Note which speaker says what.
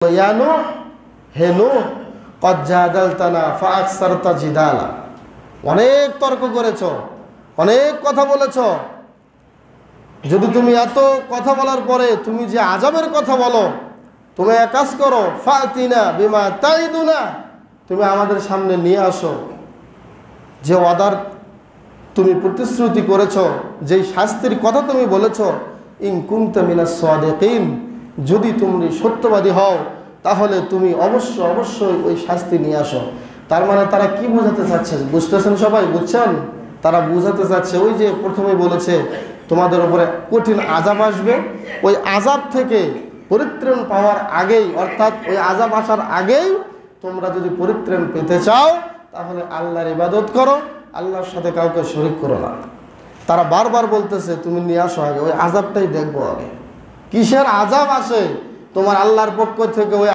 Speaker 1: ইয়া নূহ, হে নূহ, ক্বাদ জাদালতানা ফাআকসারতা জিদালা, অনেক তর্ক করেছ, অনেক কথা বলেছ। যদি তুমি এত কথা বলার পরে তুমি যে আযাবের কথা বলো, তুমি এক কাজ করো, ফাতিনা বিমা তাইদুনা, তুমি আমাদের সামনে নিয়ে আসো যে ওয়াদার তুমি প্রতিশ্রুতি করেছ, যেই শাস্তির কথা তুমি বলেছ, ইন কুনতা মিনাস সাদিকিন, যদি তুমি সত্যবাদী হও তাহলে তুমি অবশ্যই ওই শাস্তি নিয়ে আসো। তার মানে তারা কি বোঝাতে চাচ্ছে বুঝতেছেন? সবাই বুঝছেন? তারা বোঝাতে চাচ্ছে ওই যে প্রথমে বলেছে তোমাদের উপরে কঠিন আযাব আসবে, ওই আযাব থেকে পরিত্রাণ পাওয়ার আগেই, অর্থাৎ ওই আযাব আসার আগেই তোমরা যদি পরিত্রাণ পেতে চাও তাহলে আল্লাহর ইবাদত করো, আল্লাহর সাথে কাউকে শরীক করো না। তারা বারবার বলতেছে তুমি নিয়ে আসো আগে, ওই আযাবটাই দেখবো আগে, কিসের আযাব আসে তোমার আল্লাহর পক্ষ থেকে। ওই